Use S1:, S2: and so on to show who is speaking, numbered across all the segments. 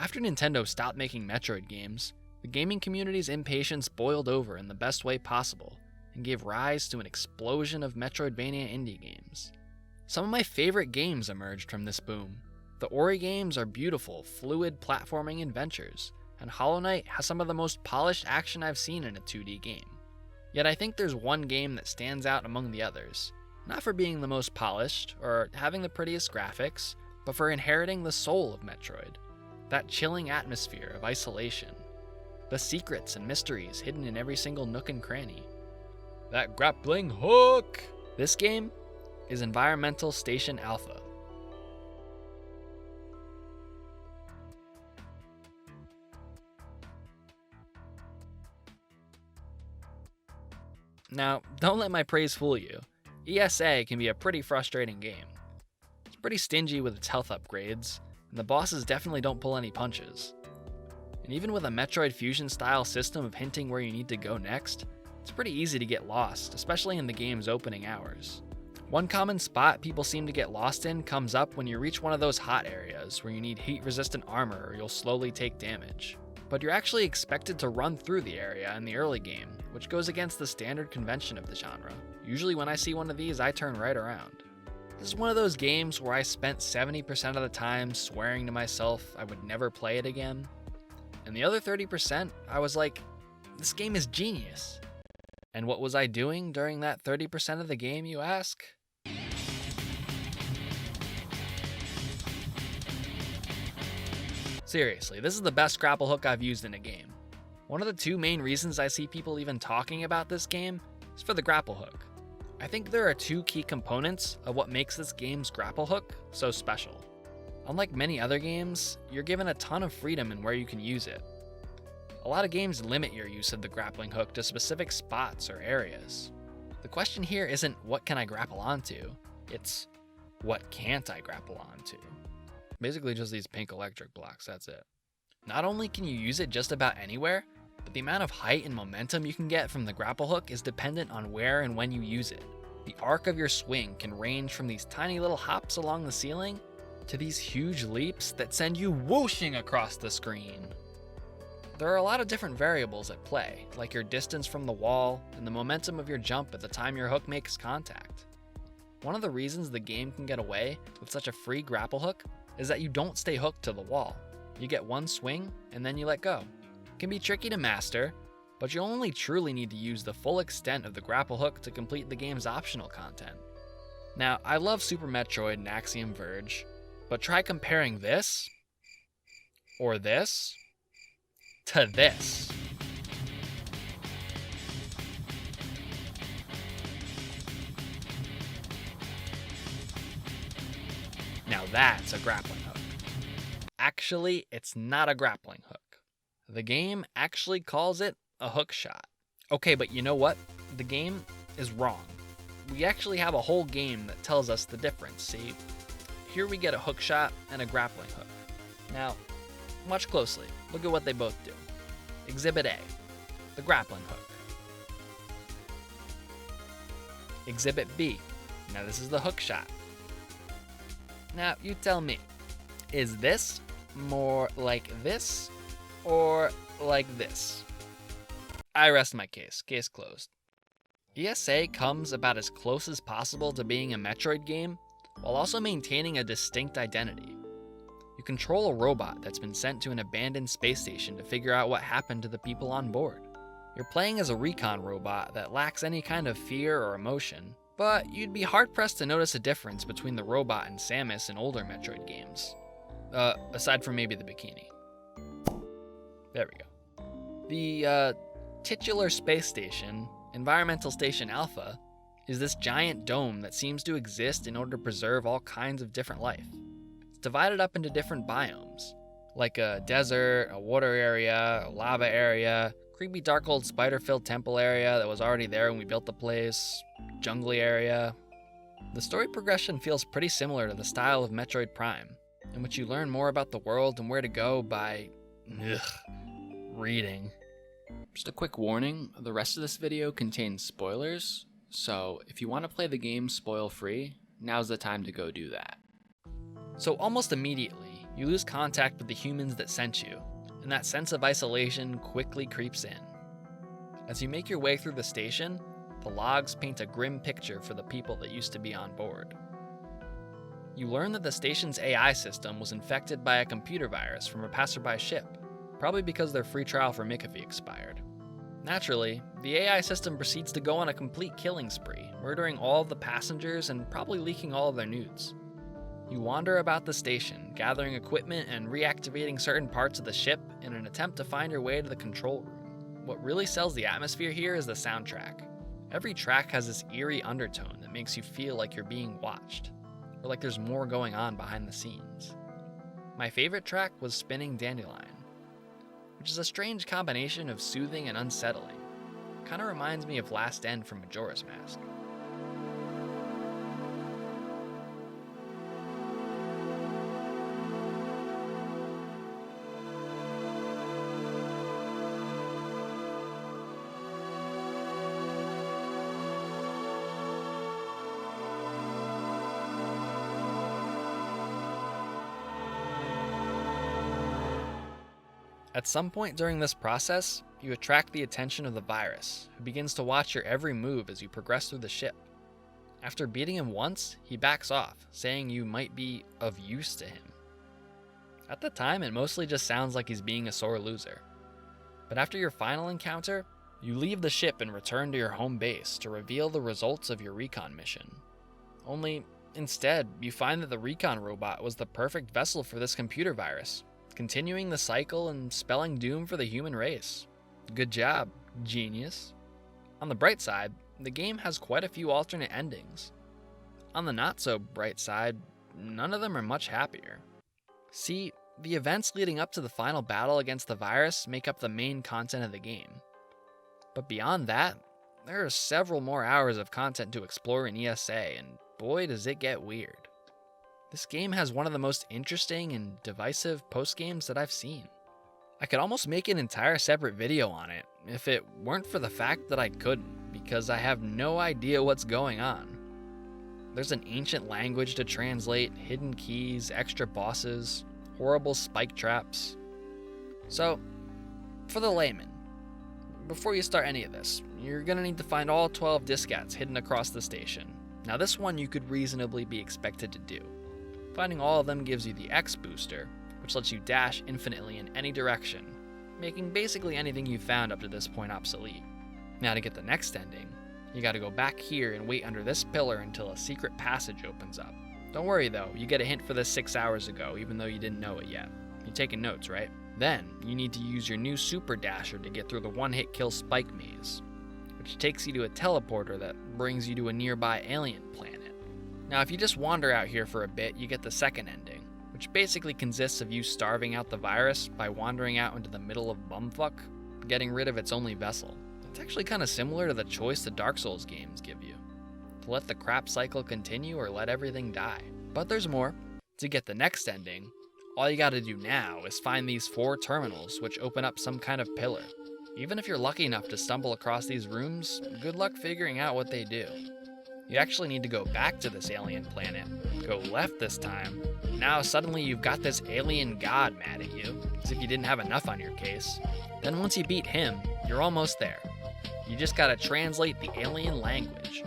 S1: After Nintendo stopped making Metroid games, the gaming community's impatience boiled over in the best way possible and gave rise to an explosion of Metroidvania indie games. Some of my favorite games emerged from this boom. The Ori games are beautiful, fluid platforming adventures, and Hollow Knight has some of the most polished action I've seen in a 2D game. Yet I think there's one game that stands out among the others, not for being the most polished or having the prettiest graphics, but for inheriting the soul of Metroid. That chilling atmosphere of isolation. The secrets and mysteries hidden in every single nook and cranny. That grappling hook! This game is Environmental Station Alpha. Now, don't let my praise fool you. ESA can be a pretty frustrating game. It's pretty stingy with its health upgrades, and the bosses definitely don't pull any punches. And even with a Metroid Fusion style system of hinting where you need to go next, it's pretty easy to get lost, especially in the game's opening hours. One common spot people seem to get lost in comes up when you reach one of those hot areas where you need heat-resistant armor or you'll slowly take damage. But you're actually expected to run through the area in the early game, which goes against the standard convention of the genre. Usually when I see one of these, I turn right around. This is one of those games where I spent 70% of the time swearing to myself I would never play it again. And the other 30%, I was like, this game is genius. And what was I doing during that 30% of the game, you ask? Seriously, this is the best grapple hook I've used in a game. One of the two main reasons I see people even talking about this game is for the grapple hook. I think there are two key components of what makes this game's grapple hook so special. Unlike many other games, you're given a ton of freedom in where you can use it. A lot of games limit your use of the grappling hook to specific spots or areas. The question here isn't what can I grapple onto, it's what can't I grapple onto. Basically just these pink electric blocks, that's it. Not only can you use it just about anywhere, but the amount of height and momentum you can get from the grapple hook is dependent on where and when you use it. The arc of your swing can range from these tiny little hops along the ceiling to these huge leaps that send you whooshing across the screen. There are a lot of different variables at play, like your distance from the wall and the momentum of your jump at the time your hook makes contact. One of the reasons the game can get away with such a free grapple hook is that you don't stay hooked to the wall. You get one swing and then you let go. It can be tricky to master, but you only truly need to use the full extent of the grapple hook to complete the game's optional content. Now, I love Super Metroid and Axiom Verge, but try comparing this, or this, to this. Now that's a grappling hook. Actually, it's not a grappling hook. The game actually calls it a hook shot. Okay, but you know what? The game is wrong. We actually have a whole game that tells us the difference, see? Here we get a hook shot and a grappling hook. Now, watch closely. Look at what they both do. Exhibit A, the grappling hook. Exhibit B, now this is the hook shot. Now, you tell me, is this more like this or like this? I rest my case. Case closed. ESA comes about as close as possible to being a Metroid game, while also maintaining a distinct identity. You control a robot that's been sent to an abandoned space station to figure out what happened to the people on board. You're playing as a recon robot that lacks any kind of fear or emotion, but you'd be hard-pressed to notice a difference between the robot and Samus in older Metroid games. Aside from maybe the bikini. There we go. The, titular space station, Environmental Station Alpha, is this giant dome that seems to exist in order to preserve all kinds of different life. It's divided up into different biomes, like a desert, a water area, a lava area, creepy dark old spider-filled temple area that was already there when we built the place, jungly area. The story progression feels pretty similar to the style of Metroid Prime, in which you learn more about the world and where to go by reading. Just a quick warning, the rest of this video contains spoilers, so if you want to play the game spoil-free, now's the time to go do that. So almost immediately, you lose contact with the humans that sent you, and that sense of isolation quickly creeps in. As you make your way through the station, the logs paint a grim picture for the people that used to be on board. You learn that the station's AI system was infected by a computer virus from a passerby ship, probably because their free trial for McAfee expired. Naturally, the AI system proceeds to go on a complete killing spree, murdering all of the passengers and probably leaking all of their nudes. You wander about the station, gathering equipment and reactivating certain parts of the ship in an attempt to find your way to the control room. What really sells the atmosphere here is the soundtrack. Every track has this eerie undertone that makes you feel like you're being watched, or like there's more going on behind the scenes. My favorite track was Spinning Dandelion, which is a strange combination of soothing and unsettling. Kinda reminds me of Last End from Majora's Mask. At some point during this process, you attract the attention of the virus, who begins to watch your every move as you progress through the ship. After beating him once, he backs off, saying you might be of use to him. At the time, it mostly just sounds like he's being a sore loser. But after your final encounter, you leave the ship and return to your home base to reveal the results of your recon mission. Only, instead, you find that the recon robot was the perfect vessel for this computer virus, continuing the cycle and spelling doom for the human race. Good job, genius. On the bright side, the game has quite a few alternate endings. On the not so bright side, none of them are much happier. See, the events leading up to the final battle against the virus make up the main content of the game. But beyond that, there are several more hours of content to explore in ESA, and boy does it get weird. This game has one of the most interesting and divisive post-games that I've seen. I could almost make an entire separate video on it, if it weren't for the fact that I couldn't, because I have no idea what's going on. There's an ancient language to translate, hidden keys, extra bosses, horrible spike traps. So, for the layman, before you start any of this, you're gonna need to find all 12 diskettes hidden across the station. Now this one you could reasonably be expected to do. Finding all of them gives you the X booster, which lets you dash infinitely in any direction, making basically anything you've found up to this point obsolete. Now to get the next ending, you gotta go back here and wait under this pillar until a secret passage opens up. Don't worry though, you get a hint for this 6 hours ago, even though you didn't know it yet. You're taking notes, right? Then, you need to use your new super dasher to get through the one-hit kill spike maze, which takes you to a teleporter that brings you to a nearby alien planet. Now, if you just wander out here for a bit, you get the second ending, which basically consists of you starving out the virus by wandering out into the middle of bumfuck, getting rid of its only vessel. It's actually kind of similar to the choice the Dark Souls games give you, to let the crap cycle continue or let everything die. But there's more. To get the next ending, all you gotta do now is find these 4 terminals which open up some kind of pillar. Even if you're lucky enough to stumble across these rooms, good luck figuring out what they do. You actually need to go back to this alien planet, go left this time. Now suddenly you've got this alien god mad at you, as if you didn't have enough on your case. Then once you beat him, you're almost there. You just gotta translate the alien language.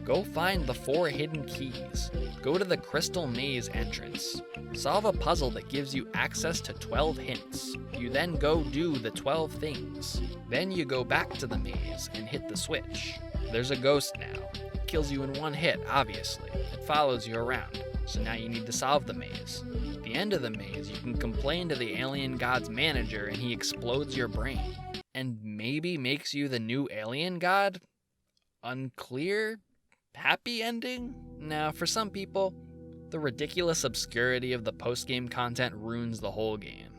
S1: Go find the 4 hidden keys. Go to the crystal maze entrance. Solve a puzzle that gives you access to 12 hints. You then go do the 12 things. Then you go back to the maze and hit the switch. There's a ghost now. It kills you in one hit, obviously. It follows you around. So now you need to solve the maze. At the end of the maze, you can complain to the alien god's manager and he explodes your brain. And maybe makes you the new alien god? Unclear? Happy ending? Now, for some people, the ridiculous obscurity of the post-game content ruins the whole game.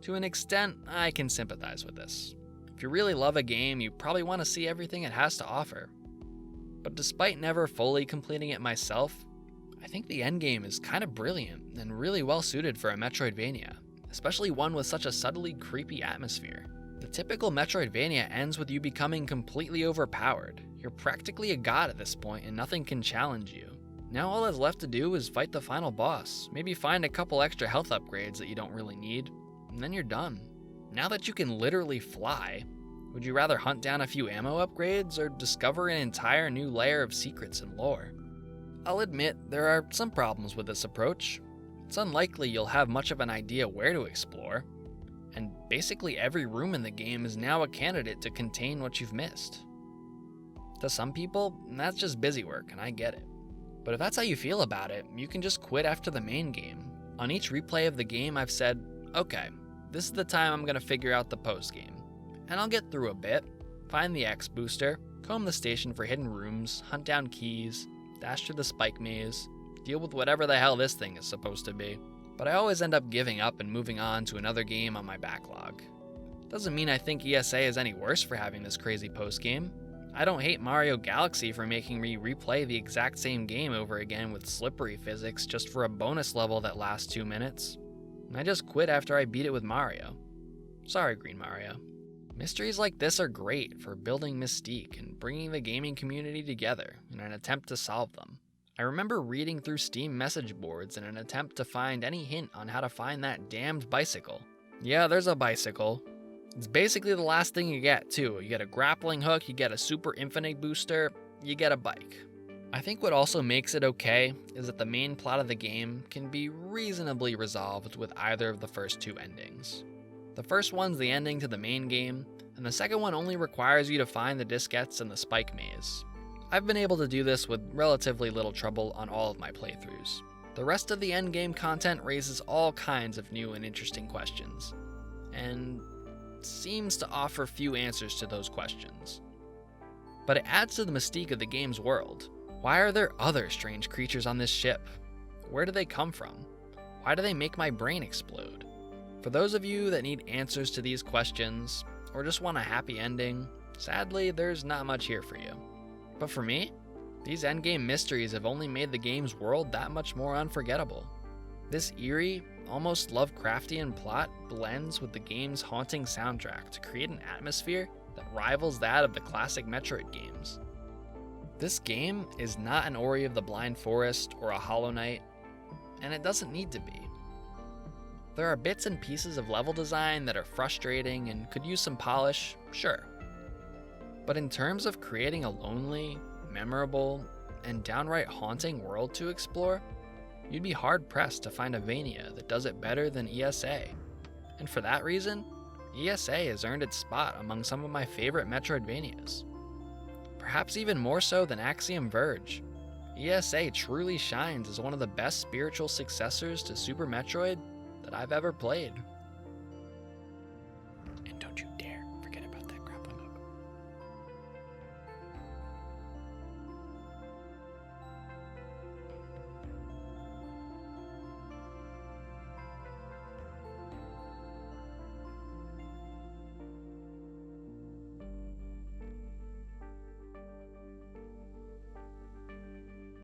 S1: To an extent, I can sympathize with this. If you really love a game, you probably want to see everything it has to offer. But despite never fully completing it myself, I think the endgame is kind of brilliant and really well suited for a Metroidvania, especially one with such a subtly creepy atmosphere. The typical Metroidvania ends with you becoming completely overpowered. You're practically a god at this point and nothing can challenge you. Now all that's left to do is fight the final boss, maybe find a couple extra health upgrades that you don't really need, and then you're done. Now that you can literally fly, would you rather hunt down a few ammo upgrades or discover an entire new layer of secrets and lore? I'll admit there are some problems with this approach. It's unlikely you'll have much of an idea where to explore, and basically every room in the game is now a candidate to contain what you've missed. To some people, that's just busy work, and I get it. But if that's how you feel about it, you can just quit after the main game. On each replay of the game, I've said, okay, this is the time I'm going to figure out the post-game. And I'll get through a bit, find the X booster, comb the station for hidden rooms, hunt down keys, dash through the spike maze, deal with whatever the hell this thing is supposed to be. But I always end up giving up and moving on to another game on my backlog. Doesn't mean I think ESA is any worse for having this crazy post-game. I don't hate Mario Galaxy for making me replay the exact same game over again with slippery physics just for a bonus level that lasts 2 minutes. I just quit after I beat it with Mario. Sorry, Green Mario. Mysteries like this are great for building mystique and bringing the gaming community together in an attempt to solve them. I remember reading through Steam message boards in an attempt to find any hint on how to find that damned bicycle. Yeah, there's a bicycle. It's basically the last thing you get, too. You get a grappling hook, you get a super infinite booster, you get a bike. I think what also makes it okay is that the main plot of the game can be reasonably resolved with either of the first 2 endings. The first one's the ending to the main game, and the second one only requires you to find the diskettes in the spike maze. I've been able to do this with relatively little trouble on all of my playthroughs. The rest of the endgame content raises all kinds of new and interesting questions, and seems to offer few answers to those questions. But it adds to the mystique of the game's world. Why are there other strange creatures on this ship? Where do they come from? Why do they make my brain explode? For those of you that need answers to these questions, or just want a happy ending, sadly, there's not much here for you. But for me, these endgame mysteries have only made the game's world that much more unforgettable. This eerie, almost Lovecraftian plot blends with the game's haunting soundtrack to create an atmosphere that rivals that of the classic Metroid games. This game is not an Ori of the Blind Forest or a Hollow Knight, and it doesn't need to be. There are bits and pieces of level design that are frustrating and could use some polish, sure. But in terms of creating a lonely, memorable, and downright haunting world to explore, you'd be hard-pressed to find a Vania that does it better than ESA. And for that reason, ESA has earned its spot among some of my favorite Metroidvanias. Perhaps even more so than Axiom Verge, ESA truly shines as one of the best spiritual successors to Super Metroid that I've ever played.